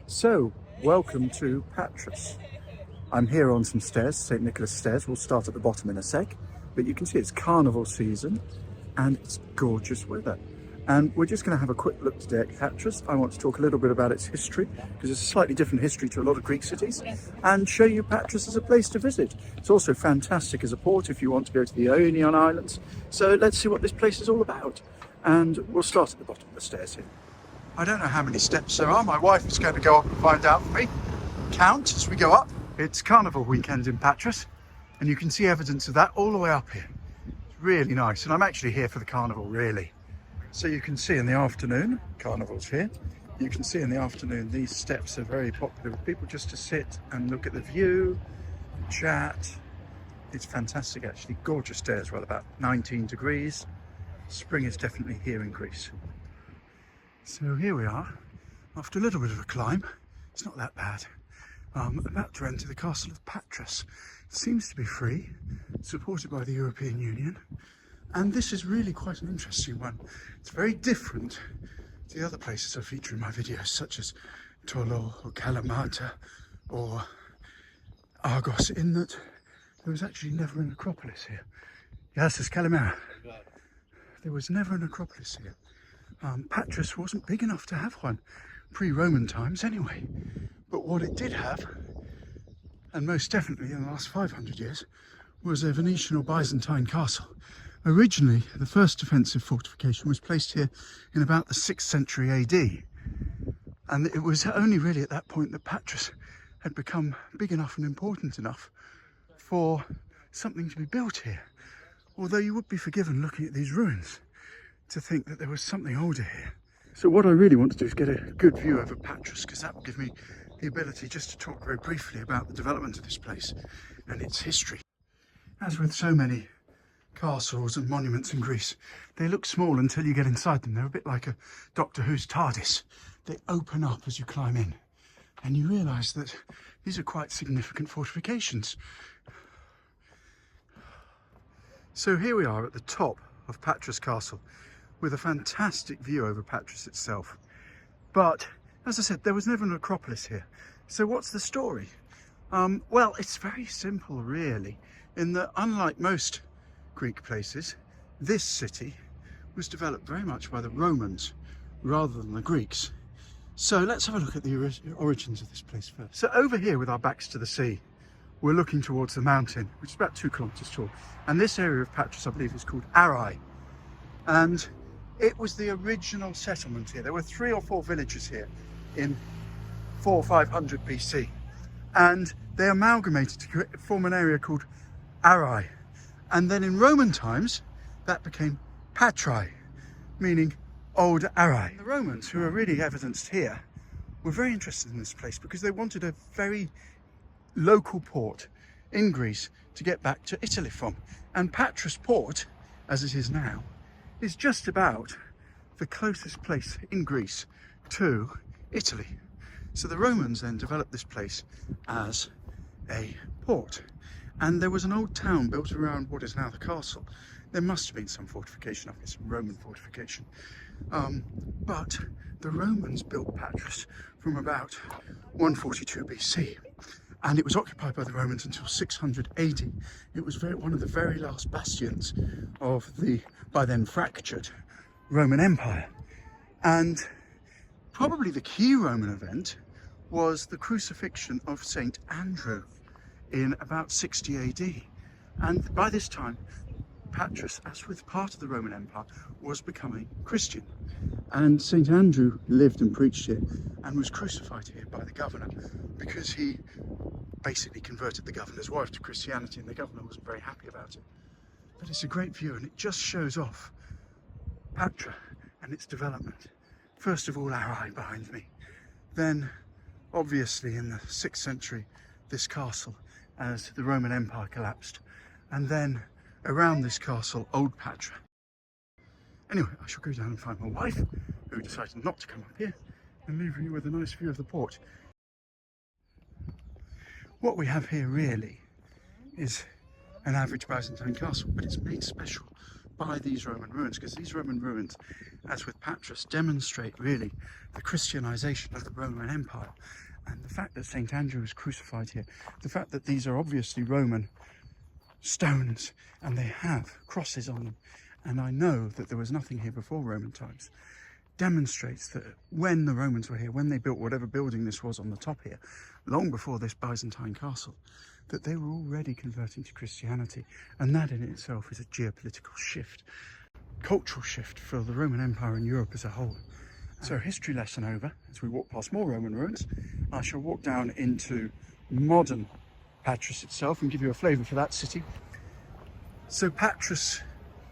So, welcome to Patras. I'm here on some stairs, St. Nicholas stairs. We'll start at the bottom in a sec, but you can see it's carnival season and it's gorgeous weather. And we're just going to have a quick look today at Patras. I want to talk a little bit about its history, because it's a slightly different history to a lot of Greek cities, and show you Patras as a place to visit. It's also fantastic as a port if you want to go to the Ionian Islands. So let's see what this place is all about. And we'll start at the bottom of the stairs here. I don't know how many steps there are. My wife is going to go up and find out for me. Count as we go up. It's carnival weekend in Patras, and you can see evidence of that all the way up here. It's really nice, and I'm actually here for the carnival, really. So you can see in the afternoon, carnival's here. You can see in the afternoon these steps are very popular with people just to sit and look at the view, chat. It's fantastic actually, gorgeous day as well, about 19 degrees. Spring is definitely here in Greece. So here we are, after a little bit of a climb. It's not that bad. About to enter the castle of Patras. It seems to be free, supported by the European Union. And this is really quite an interesting one. It's very different to the other places I feature in my videos, such as Tolo or Kalamata or Argos, in that there was actually never an Acropolis here. Yes, it's Kalamata. There was never an Acropolis here. Patras wasn't big enough to have one, pre-Roman times anyway. But what it did have, and most definitely in the last 500 years, was a Venetian or Byzantine castle. Originally, the first defensive fortification was placed here in about the 6th century AD. And it was only really at that point that Patras had become big enough and important enough for something to be built here. Although you would be forgiven looking at these ruins to think that there was something older here. So what I really want to do is get a good view over Patras, because that will give me the ability just to talk very briefly about the development of this place and its history. As with so many castles and monuments in Greece, they look small until you get inside them. They're a bit like a Doctor Who's TARDIS. They open up as you climb in, and you realise that these are quite significant fortifications. So here we are at the top of Patras Castle, with a fantastic view over Patras itself. But as I said, there was never an Acropolis here. So what's the story? Well, it's very simple really, in that unlike most Greek places, this city was developed very much by the Romans rather than the Greeks. So let's have a look at the origins of this place first. So over here with our backs to the sea, we're looking towards the mountain, which is about 2 kilometers tall. And this area of Patras, I believe, is called Pátrai. And it was the original settlement here. There were 3 or 4 villages here in 400 or 500 BC. And they amalgamated to form an area called Pátrai. And then in Roman times, that became Pátrai, meaning Old Pátrai. The Romans, who are really evidenced here, were very interested in this place because they wanted a very local port in Greece to get back to Italy from. And Patras port, as it is now, is just about the closest place in Greece to Italy. So the Romans then developed this place as a port. And there was an old town built around what is now the castle. There must have been some fortification up here, some Roman fortification. But the Romans built Patras from about 142 BC. And it was occupied by the Romans until 600 AD. It was one of the very last bastions of the, by then fractured, Roman Empire. And probably the key Roman event was the crucifixion of St. Andrew in about 60 AD. And by this time, Patras, as with part of the Roman Empire, was becoming Christian. And St. Andrew lived and preached here and was crucified here by the governor because he basically converted the governor's wife to Christianity, and the governor wasn't very happy about it. But it's a great view, and it just shows off Patra and its development. First of all, Pátrai behind me. Then, obviously, in the 6th century, this castle as the Roman Empire collapsed. And then, around this castle, Old Patra. Anyway, I shall go down and find my wife, who decided not to come up here, and leave you with a nice view of the port. What we have here really is an average Byzantine castle, but it's made special by these Roman ruins, because these Roman ruins, as with Patras, demonstrate really the Christianization of the Roman Empire. And the fact that St. Andrew was crucified here, the fact that these are obviously Roman stones and they have crosses on them, and I know that there was nothing here before Roman times, demonstrates that when the Romans were here, when they built whatever building this was on the top here, long before this Byzantine castle, that they were already converting to Christianity. And that in itself is a geopolitical shift, cultural shift for the Roman Empire and Europe as a whole. So history lesson over. As we walk past more Roman ruins, I shall walk down into modern Patras itself and give you a flavour for that city. So Patras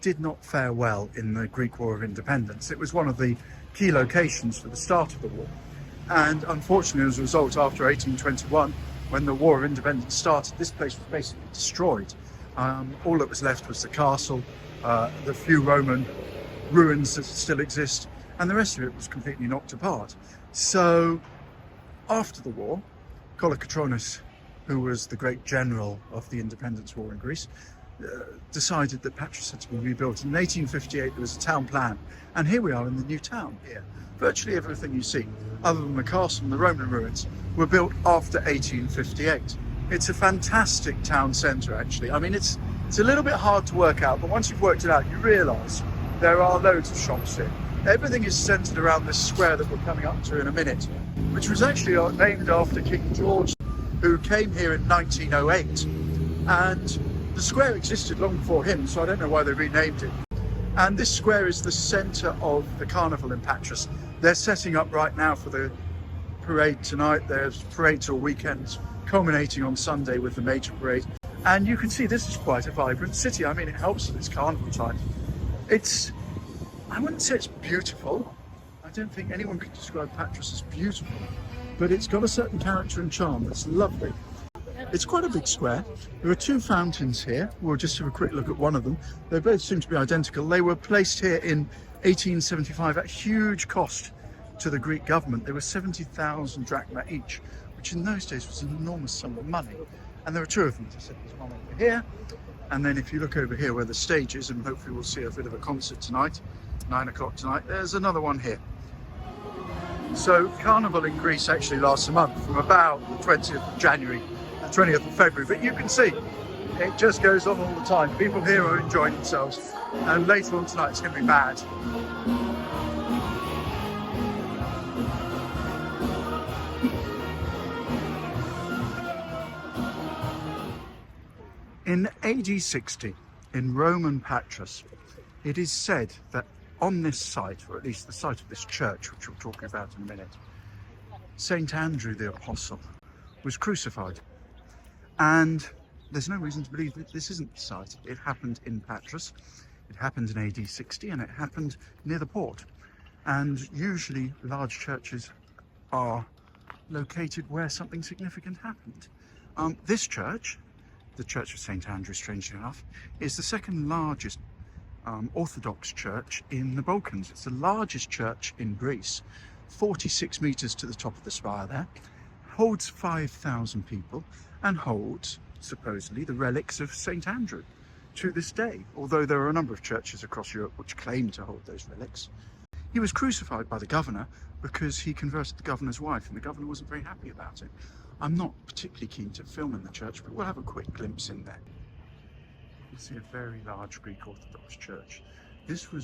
did not fare well in the Greek War of Independence. It was one of the key locations for the start of the war. And unfortunately, as a result, after 1821, when the War of Independence started, this place was basically destroyed. All that was left was the castle, the few Roman ruins that still exist, and the rest of it was completely knocked apart. So after the war, Kolokotronis, who was the great general of the independence war in Greece, decided that Patras had to be rebuilt. In 1858 there was a town plan, and here we are in the new town here. Virtually everything you see, other than the castle and the Roman ruins, were built after 1858. It's a fantastic town centre actually. I mean, it's a little bit hard to work out, but once you've worked it out you realise there are loads of shops here. Everything is centred around this square that we're coming up to in a minute, which was actually named after King George, who came here in 1908, and the square existed long before him, so I don't know why they renamed it. And this square is the centre of the carnival in Patras. They're setting up right now for the parade tonight. There's parades all weekends, culminating on Sunday with the major parade. And you can see this is quite a vibrant city. I mean, it helps that it's carnival time. I wouldn't say it's beautiful. I don't think anyone could describe Patras as beautiful, but it's got a certain character and charm that's lovely. It's quite a big square. There are two fountains here. We'll just have a quick look at one of them. They both seem to be identical. They were placed here in 1875 at huge cost to the Greek government. They were 70,000 drachma each, which in those days was an enormous sum of money. And there are two of them. As I said, there's one over here, and then if you look over here where the stage is, and hopefully we'll see a bit of a concert tonight, 9 o'clock tonight, there's another one here. So Carnival in Greece actually lasts a month, from about the 20th of January to the 20th of February, but you can see it just goes on all the time. People here are enjoying themselves, and later on tonight it's going to be mad. In AD 60, in Roman Patras, it is said that on this site, or at least the site of this church, which we'll talk about in a minute, St. Andrew the Apostle was crucified. And there's no reason to believe that this isn't the site. It happened in Patras, it happened in AD 60, and it happened near the port. And usually large churches are located where something significant happened. This church, the Church of St. Andrew, strangely enough, is the second largest Orthodox church in the Balkans. It's the largest church in Greece, 46 metres to the top of the spire there, holds 5,000 people, and holds, supposedly, the relics of St. Andrew to this day, although there are a number of churches across Europe which claim to hold those relics. He was crucified by the governor because he converted the governor's wife, and the governor wasn't very happy about it. I'm not particularly keen to film in the church, but we'll have a quick glimpse in there. You see a very large Greek Orthodox church. It's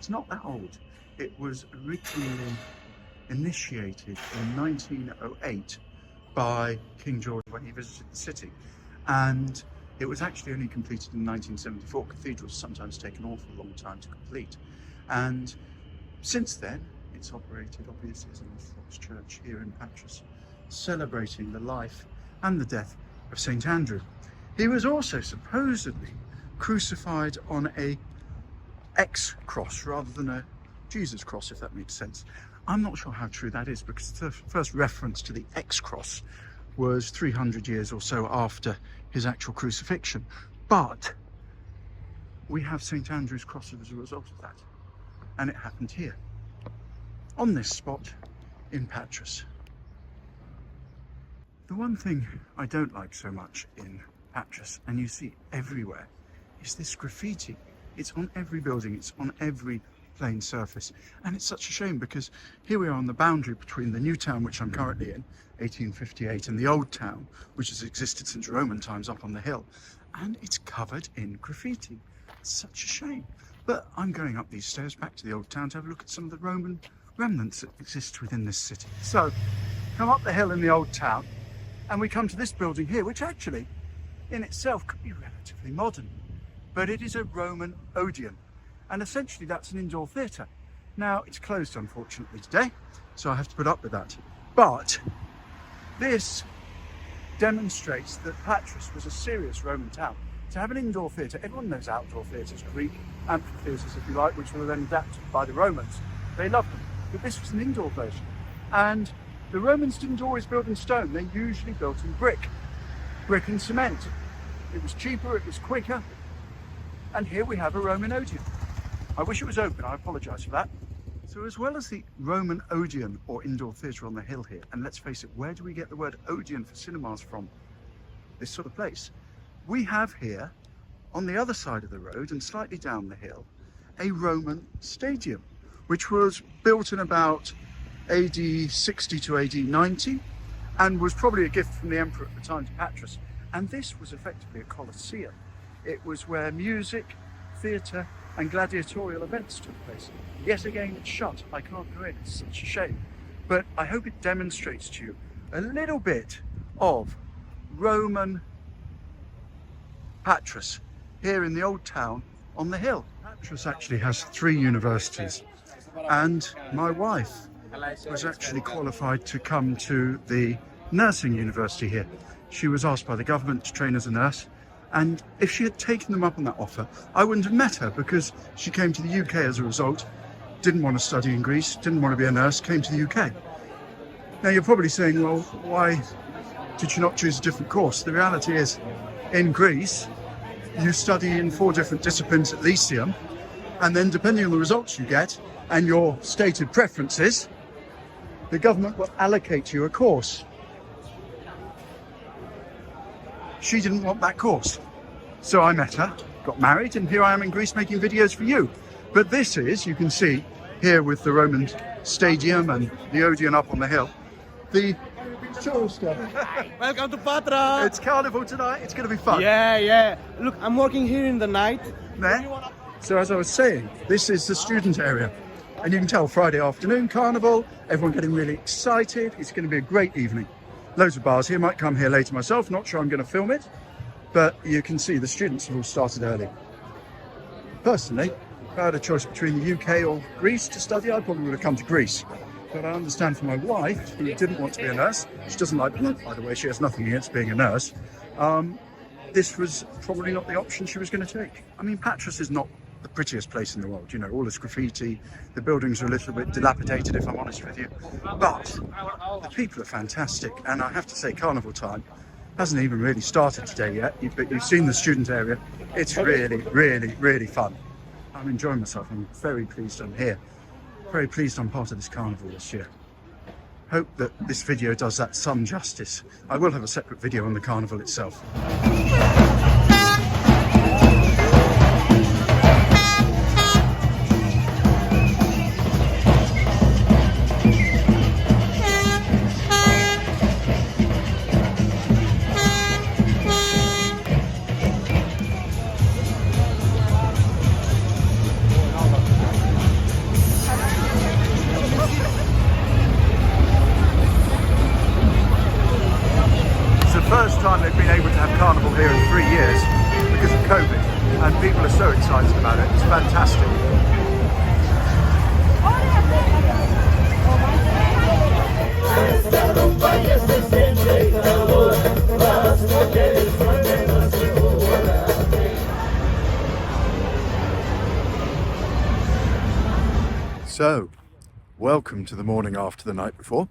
not that old. It was originally initiated in 1908 by King George when he visited the city. And it was actually only completed in 1974. Cathedrals sometimes take an awful long time to complete. And since then, it's operated obviously as an Orthodox church here in Patras, celebrating the life and the death of St. Andrew. He was also supposedly crucified on a X cross rather than a Jesus cross, if that makes sense. I'm not sure how true that is, because the first reference to the X cross was 300 years or so after his actual crucifixion. But we have St. Andrew's cross as a result of that. And it happened here, on this spot in Patras. The one thing I don't like so much in Patras, and you see everywhere, is this graffiti. It's on every building, it's on every plain surface. And it's such a shame because here we are on the boundary between the new town, which I'm currently in, 1858, and the old town, which has existed since Roman times up on the hill. And it's covered in graffiti. It's such a shame. But I'm going up these stairs back to the old town to have a look at some of the Roman remnants that exist within this city. So, come up the hill in the old town, and we come to this building here, which actually, in itself, could be relatively modern. But it is a Roman Odeon. And essentially that's an indoor theatre. Now it's closed unfortunately today, so I have to put up with that. But this demonstrates that Patras was a serious Roman town. To have an indoor theatre, everyone knows outdoor theatres, Greek amphitheatres if you like, which were then adapted by the Romans. They loved them, but this was an indoor version. And the Romans didn't always build in stone, they usually built in brick and cement. It was cheaper, it was quicker, and here we have a Roman Odeon. I wish it was open, I apologise for that. So as well as the Roman Odeon or indoor theatre on the hill here, and let's face it, where do we get the word Odeon for cinemas from? This sort of place. We have here, on the other side of the road and slightly down the hill, a Roman stadium, which was built in about AD 60 to AD 90, and was probably a gift from the emperor at the time to Patras. And this was effectively a Colosseum. It was where music, theatre, and gladiatorial events took place. Yet again, it's shut. I can't go in. It's such a shame. But I hope it demonstrates to you a little bit of Roman Patras here in the old town on the hill. Patras actually has 3 universities, and my wife was actually qualified to come to the nursing university here. She was asked by the government to train as a nurse, and if she had taken them up on that offer, I wouldn't have met her, because she came to the UK as a result, didn't want to study in Greece, didn't want to be a nurse, came to the UK. Now you're probably saying, well, why did you not choose a different course? The reality is, in Greece, you study in 4 different disciplines at Lyceum, and then depending on the results you get and your stated preferences, the government will allocate you a course. She didn't want that course. So I met her, got married, and here I am in Greece making videos for you. But this is, you can see here with the Roman Stadium and the Odeon up on the hill, the show stuff. Welcome to Patras! It's carnival tonight, it's going to be fun. Yeah. Look, I'm working here in the night. There. So as I was saying, this is the student area. And you can tell Friday afternoon, carnival, everyone getting really excited. It's going to be a great evening. Loads of bars here, might come here later myself, not sure I'm going to film it, but you can see the students have all started early. Personally, if I had a choice between the UK or Greece to study, I probably would have come to Greece. But I understand from my wife, who didn't want to be a nurse, she doesn't like blood, by the way, she has nothing against being a nurse, this was probably not the option she was going to take. I mean, Patras is not the prettiest place in the world, you know, all this graffiti, the buildings are a little bit dilapidated if I'm honest with you, but the people are fantastic, and I have to say carnival time hasn't even really started today yet, but you've seen the student area. It's really fun. I'm enjoying myself. I'm very pleased I'm here, very pleased I'm part of this carnival this year. Hope that this video does that some justice. I will have a separate video on the carnival itself. First time they've been able to have carnival here in 3 years because of COVID, and people are so excited about it. It's fantastic. So, welcome to the morning after the night before.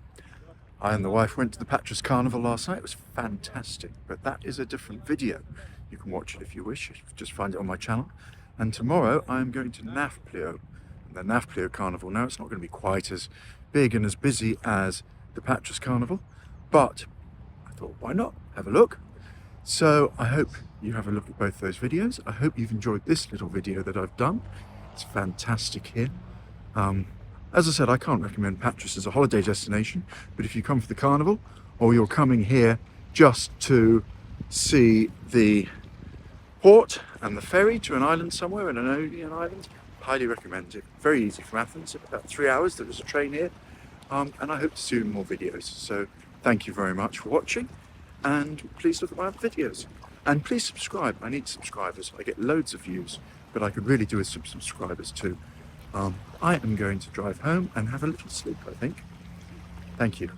I and the wife went to the Patras Carnival last night. It was fantastic, but that is a different video. You can watch it if you wish, just find it on my channel. And tomorrow I'm going to Nafplio, the Nafplio Carnival. Now it's not going to be quite as big and as busy as the Patras Carnival, but I thought, why not? Have a look. So I hope you have a look at both those videos. I hope you've enjoyed this little video that I've done. It's fantastic here. As I said, I can't recommend Patras as a holiday destination, but if you come for the carnival or you're coming here just to see the port and the ferry to an island somewhere in an Odeon Island, highly recommend it. Very easy from Athens, about 3 hours. There is a train here, and I hope to see you in more videos. So thank you very much for watching, and please look at my other videos. And please subscribe. I need subscribers. I get loads of views, but I could really do with some subscribers too. I am going to drive home and have a little sleep, I think. Thank you.